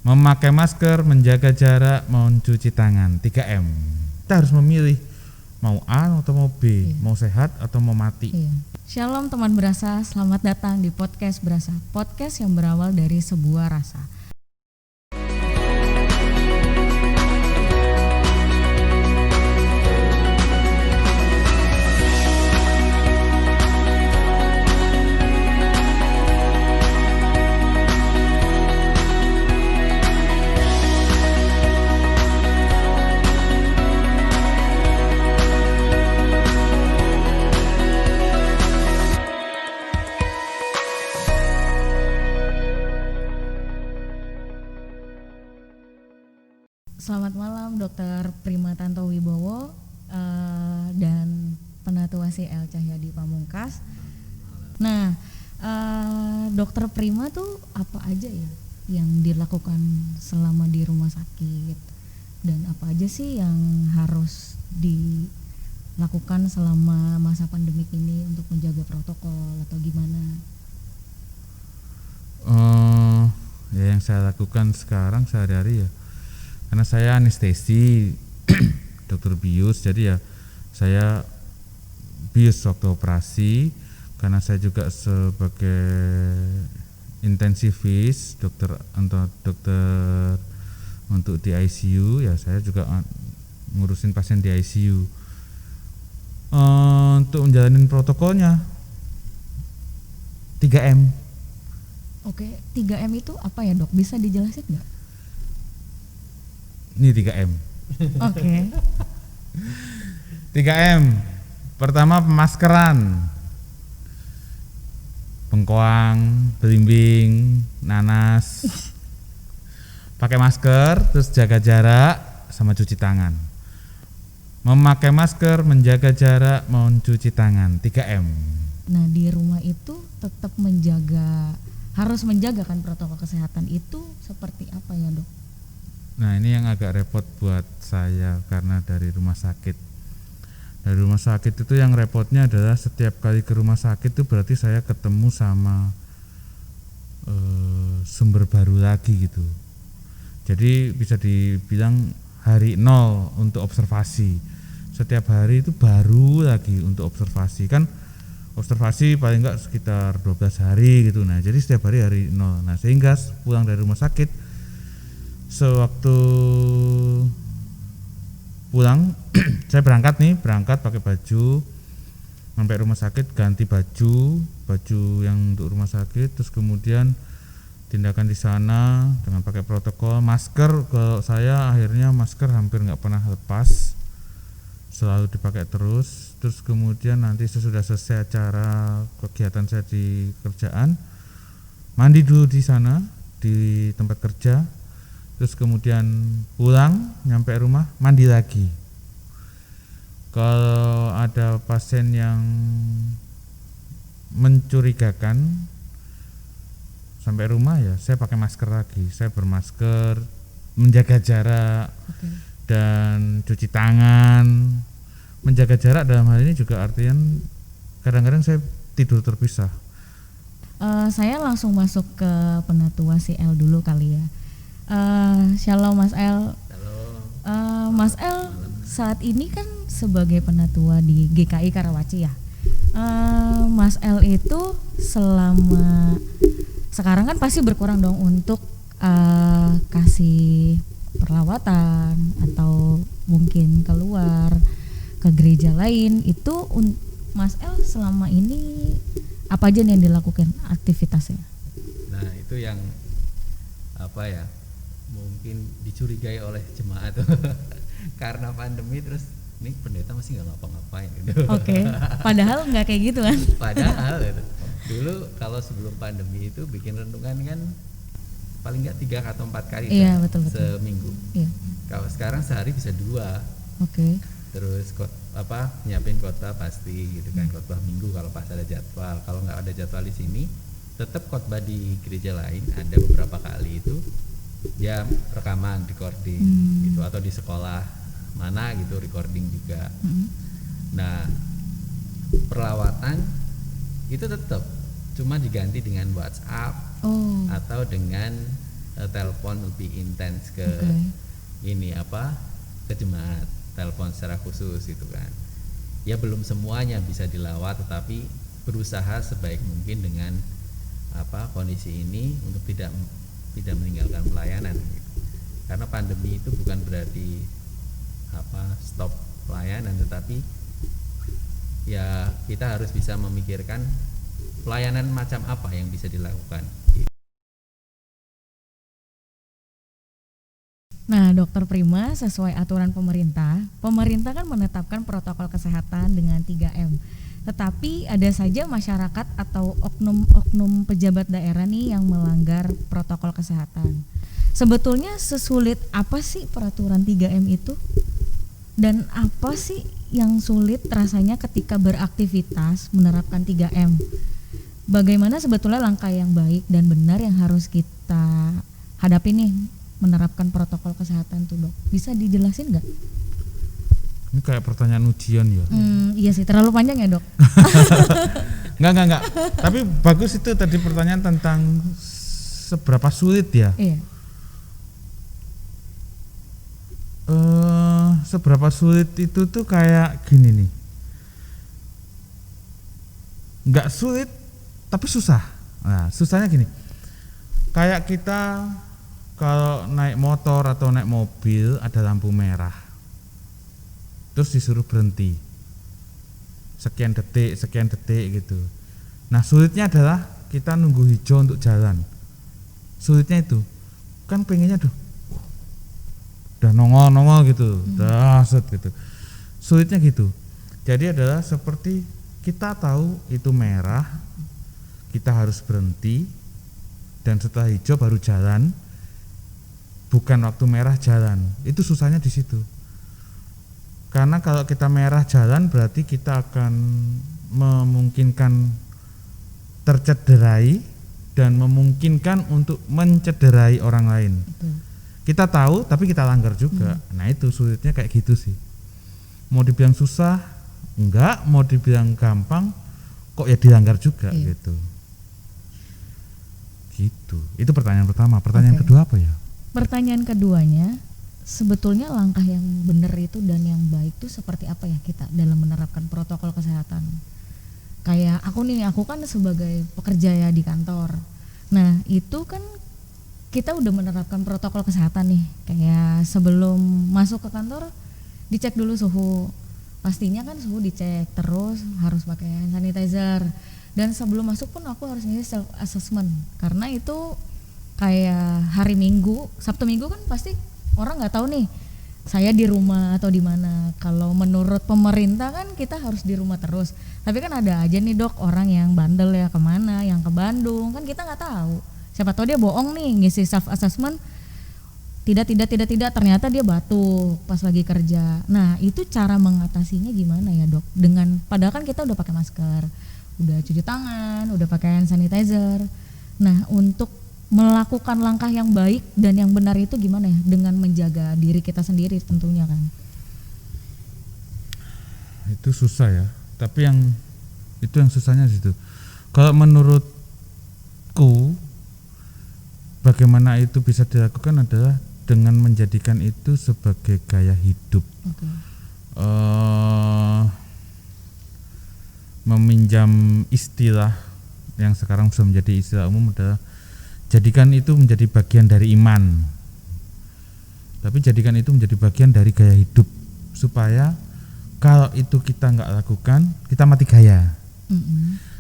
Memakai masker, menjaga jarak, mencuci tangan, 3M. Kita harus memilih mau A atau mau B, mau sehat atau mau mati. Shalom teman berasa, selamat datang di podcast Berasa, podcast yang berawal dari sebuah rasa. Selamat malam Dr. Prima Tantowibowo dan Penatu Wasi L. Cahyadi Pamungkas. Nah, Dr. Prima tuh apa aja ya yang dilakukan selama di rumah sakit, dan apa aja sih yang harus dilakukan selama masa pandemik ini untuk menjaga protokol atau gimana? Ya yang saya lakukan sekarang sehari-hari ya, karena saya anestesi dokter bius, jadi ya saya bius waktu operasi, karena saya juga sebagai intensivis dokter untuk di ICU, ya saya juga ngurusin pasien di ICU. Untuk menjalani protokolnya 3M. Oke, 3M itu apa ya dok? Bisa dijelasin nggak? Ini 3M. Oke. 3M. Pertama pemaskeran. Bengkoang, belimbing, nanas. Pakai masker, terus jaga jarak sama cuci tangan. Memakai masker, menjaga jarak, mencuci tangan, 3M. Nah, di rumah itu tetap harus menjaga kan protokol kesehatan itu seperti apa ya dok? Nah, ini yang agak repot buat saya karena dari rumah sakit. Dari rumah sakit itu yang repotnya adalah setiap kali ke rumah sakit itu berarti saya ketemu sama sumber baru lagi gitu. Jadi bisa dibilang hari 0 untuk observasi. Setiap hari itu baru lagi untuk observasi. Kan observasi paling enggak sekitar 12 hari gitu. Nah, jadi setiap hari 0. Nah, sehingga pulang dari rumah sakit, sewaktu pulang saya berangkat pakai baju, sampai rumah sakit ganti baju yang untuk rumah sakit, terus kemudian tindakan di sana dengan pakai protokol, masker. Kalau saya akhirnya masker hampir nggak pernah lepas, selalu dipakai terus kemudian nanti sesudah selesai acara kegiatan saya di kerjaan, mandi dulu di sana di tempat kerja. Terus kemudian pulang, nyampe rumah, mandi lagi. Kalau ada pasien yang mencurigakan sampai rumah, ya saya pakai masker lagi. Saya bermasker, menjaga jarak, dan cuci tangan. Menjaga jarak dalam hal ini juga artian kadang-kadang saya tidur terpisah. Saya langsung masuk ke Penatu Wasi L dulu kali ya. Shalom Mas El. Mas El saat ini kan sebagai penatua di GKI Karawaci ya. Mas El itu selama sekarang kan pasti berkurang dong untuk kasih perawatan atau mungkin keluar ke gereja lain. Itu Mas El selama ini apa aja nih yang dilakukan aktivitasnya? Nah, itu yang apa ya, mungkin dicurigai oleh jemaat karena pandemi, terus ini pendeta masih nggak ngapa-ngapain gitu. Oke. Padahal nggak kayak gitu kan? Padahal gitu. Dulu kalau sebelum pandemi itu bikin renungan kan paling nggak 3 atau 4 kali betul. seminggu. Iya. Kalau sekarang sehari bisa 2. Oke. Terus nyiapin khotbah pasti gitu kan, khotbah minggu kalau pas ada jadwal. Kalau nggak ada jadwal di sini, tetap khotbah di gereja lain ada beberapa kali itu ya rekaman, recording gitu, atau di sekolah mana gitu recording juga. Nah, perlawatan itu tetap cuma diganti dengan WhatsApp atau dengan telepon lebih intens ke ini apa ke jemaat, telepon secara khusus gitu kan. Ya belum semuanya bisa dilawat, tetapi berusaha sebaik mungkin dengan apa kondisi ini untuk tidak meninggalkan pelayanan gitu. Karena pandemi itu bukan berarti apa stop pelayanan, tetapi ya kita harus bisa memikirkan pelayanan macam apa yang bisa dilakukan. Nah, Dokter Prima, sesuai aturan pemerintah kan menetapkan protokol kesehatan dengan 3M. Tetapi ada saja masyarakat atau oknum-oknum pejabat daerah nih yang melanggar protokol kesehatan. Sebetulnya sesulit apa sih peraturan 3M itu? Dan apa sih yang sulit rasanya ketika beraktivitas menerapkan 3M? Bagaimana sebetulnya langkah yang baik dan benar yang harus kita hadapi nih menerapkan protokol kesehatan tuh, Dok? Bisa dijelasin nggak? Ini kayak pertanyaan ujian ya. Iya sih, terlalu panjang ya, Dok. Enggak. Tapi bagus itu tadi pertanyaan tentang seberapa sulit ya. Iya. Seberapa sulit itu tuh kayak gini nih. Nggak sulit tapi susah. Nah, susahnya gini. Kayak kita kalau naik motor atau naik mobil ada lampu merah, terus disuruh berhenti sekian detik gitu. Nah sulitnya adalah kita nunggu hijau untuk jalan. Sulitnya itu kan pengennya udah nongol gitu, udah set gitu. Sulitnya gitu. Jadi adalah seperti kita tahu itu merah, kita harus berhenti, dan setelah hijau baru jalan. Bukan waktu merah jalan, itu susahnya di situ. Karena kalau kita merah jalan berarti kita akan memungkinkan tercederai dan memungkinkan untuk mencederai orang lain. Kita tahu tapi kita langgar juga. Nah itu sulitnya kayak gitu sih. Mau dibilang susah enggak, mau dibilang gampang kok ya dilanggar juga gitu. Gitu. Itu pertanyaan pertama. Pertanyaan kedua apa ya? Pertanyaan keduanya, sebetulnya langkah yang benar itu dan yang baik itu seperti apa ya kita dalam menerapkan protokol kesehatan? Kayak aku kan sebagai pekerja ya di kantor. Nah itu kan kita udah menerapkan protokol kesehatan nih. Kayak sebelum masuk ke kantor dicek dulu suhu. Pastinya kan suhu dicek, terus harus pakai hand sanitizer. Dan sebelum masuk pun aku harus ngisi self assessment karena itu kayak hari Minggu, Sabtu Minggu kan pasti orang nggak tahu nih saya di rumah atau di mana. Kalau menurut pemerintah kan kita harus di rumah terus. Tapi kan ada aja nih, Dok, orang yang bandel ya kemana, yang ke Bandung, kan kita nggak tahu. Siapa tahu dia bohong nih ngisi self assessment. Tidak, ternyata dia batuk pas lagi kerja. Nah itu cara mengatasinya gimana ya, Dok? Dengan padahal kan kita udah pakai masker, udah cuci tangan, udah pakai hand sanitizer. Nah untuk melakukan langkah yang baik dan yang benar itu gimana ya, dengan menjaga diri kita sendiri tentunya kan. Itu susah ya, tapi yang susahnya situ. Kalau menurutku bagaimana itu bisa dilakukan adalah dengan menjadikan itu sebagai gaya hidup. Meminjam istilah yang sekarang sudah menjadi istilah umum adalah jadikan itu menjadi bagian dari iman, tapi jadikan itu menjadi bagian dari gaya hidup, supaya kalau itu kita nggak lakukan kita mati gaya.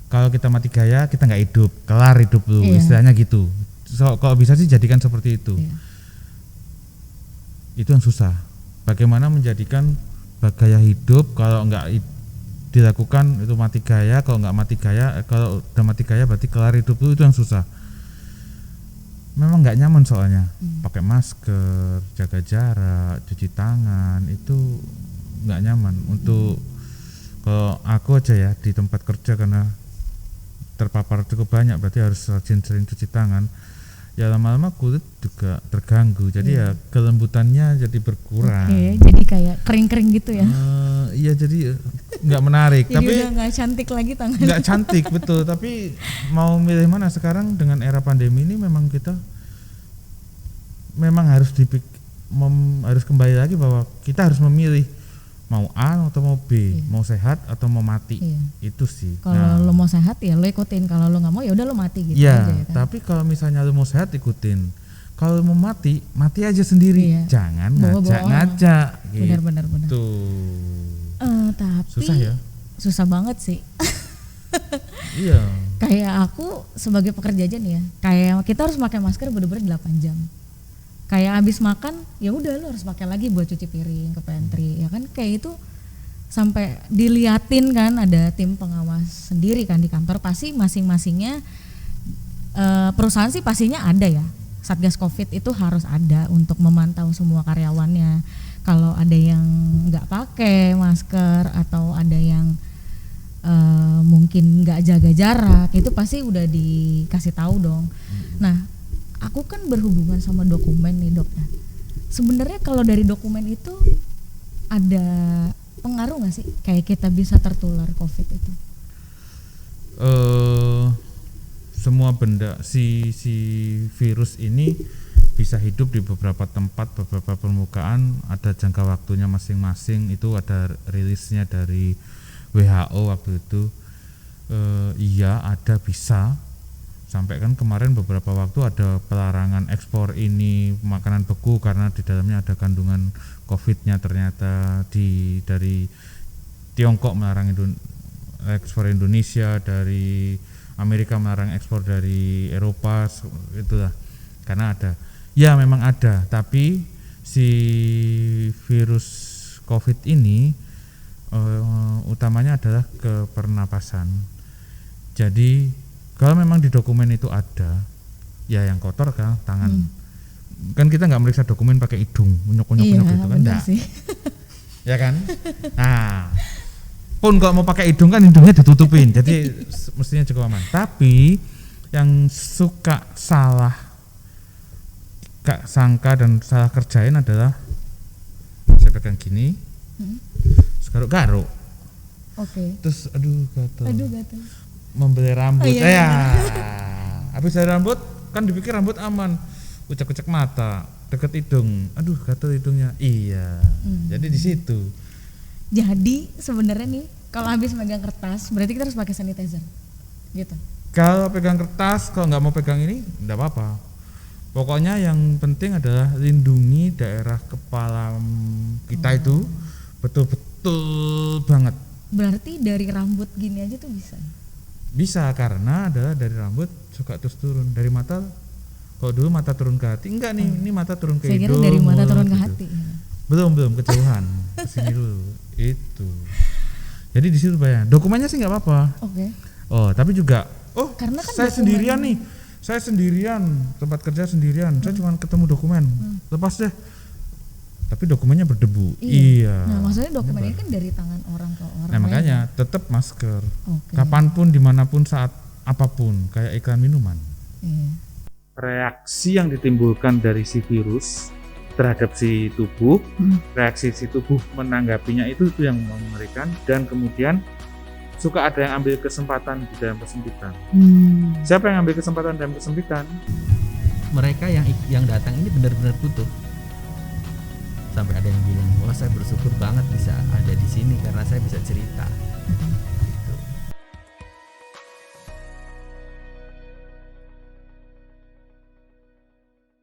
Kalau kita mati gaya kita nggak hidup, kelar hidup lu, istilahnya gitu. Kalau bisa sih jadikan seperti itu. Itu yang susah. Bagaimana menjadikan gaya hidup, kalau nggak dilakukan itu mati gaya, kalau nggak mati gaya, kalau udah mati gaya berarti kelar hidup lu, itu yang susah. Memang nggak nyaman soalnya pakai masker, jaga jarak, cuci tangan, itu nggak nyaman. Untuk kalau aku aja ya di tempat kerja karena terpapar cukup banyak, berarti harus sering cuci tangan. Ya lama-lama kulit juga terganggu, jadi ya kelembutannya jadi berkurang. Jadi kayak kering-kering gitu ya? Iya, jadi nggak menarik. Jadi tapi udah nggak cantik lagi tangannya. Nggak cantik betul. Tapi mau milih mana sekarang dengan era pandemi ini, memang kita memang harus harus kembali lagi bahwa kita harus memilih mau A atau mau B, mau sehat atau mau mati. Itu sih. Kalau lo mau sehat ya lo ikutin, kalau lo nggak mau ya udah lo mati gitu ya, aja ya kan. Tapi kalau misalnya lo mau sehat ikutin. Kalau mau mati aja sendiri. Jangan ngajak-ngajak gitu. Benar. Tapi susah ya? Susah banget sih. Iya. Kayak aku sebagai pekerja aja nih ya, kayak kita harus pakai masker bener-bener 8 jam. Kayak habis makan ya udah lo harus pakai lagi buat cuci piring ke pantry ya kan, kayak itu sampai diliatin kan, ada tim pengawas sendiri kan di kantor, pasti masing-masingnya perusahaan sih pastinya ada ya, Satgas Covid itu harus ada untuk memantau semua karyawannya. Kalau ada yang nggak pakai masker atau ada yang mungkin nggak jaga jarak, itu pasti udah dikasih tahu dong. Nah, aku kan berhubungan sama dokumen nih dok ya. Sebenarnya kalau dari dokumen itu ada pengaruh nggak sih kayak kita bisa tertular COVID itu? Semua benda si virus ini bisa hidup di beberapa tempat, beberapa permukaan, ada jangka waktunya masing-masing. Itu ada rilisnya dari WHO waktu itu. Iya ada, bisa. Sampai kan kemarin beberapa waktu ada pelarangan ekspor ini makanan beku karena di dalamnya ada kandungan COVID-nya, ternyata dari Tiongkok melarang ekspor Indonesia, dari Amerika melarang ekspor dari Eropa, itulah karena ada. Ya memang ada, tapi si virus COVID ini utamanya adalah ke pernapasan. Jadi kalau memang di dokumen itu ada, ya yang kotor kan tangan. Kan kita nggak meriksa dokumen pakai hidung, unyuk-unyuk gitu kan, enggak. Ya kan? Nah, pun kalau mau pakai hidung kan hidungnya ditutupin, jadi mestinya cukup aman. Tapi yang suka salah sangka dan salah kerjain adalah saya pegang gini, garuk-garuk. Oke. Terus aduh gatel. Membeli rambut, habis dari rambut kan dipikir rambut aman, ucek-ucek mata, deket hidung, aduh gatel hidungnya, jadi di situ. Jadi sebenarnya nih kalau habis megang kertas berarti kita harus pakai sanitizer, gitu. Kalau pegang kertas, kalau nggak mau pegang ini, nggak apa-apa. Pokoknya yang penting adalah lindungi daerah kepala kita itu betul-betul banget. Berarti dari rambut gini aja tuh bisa? Bisa, karena adalah dari rambut suka terus turun, dari mata. Kalau dulu mata turun ke hati, enggak nih, ini mata turun ke hidung. Saya kira dari mata turun ke hati. Belum kejauhan, kesini dulu. Itu. Jadi di situ bayang. Dokumennya sih nggak apa-apa. Oke. Oh, tapi juga, karena kan saya sendirian nih, saya sendirian, tempat kerja sendirian, saya cuma ketemu dokumen, lepas deh. Tapi dokumennya berdebu. Iya. Nah, maksudnya dokumen ini kan dari tangan orang ke orang. Nah, makanya tetap masker. Okay. Kapanpun, dimanapun, saat apapun, kayak iklan minuman. Reaksi yang ditimbulkan dari si virus terhadap si tubuh, reaksi si tubuh menanggapinya itu yang mengerikan, dan kemudian suka ada yang ambil kesempatan di dalam kesempitan. Siapa yang ambil kesempatan dalam kesempitan? Mereka yang datang ini benar-benar butuh. Sampai ada yang bilang, wah saya bersyukur banget bisa ada di sini karena saya bisa cerita.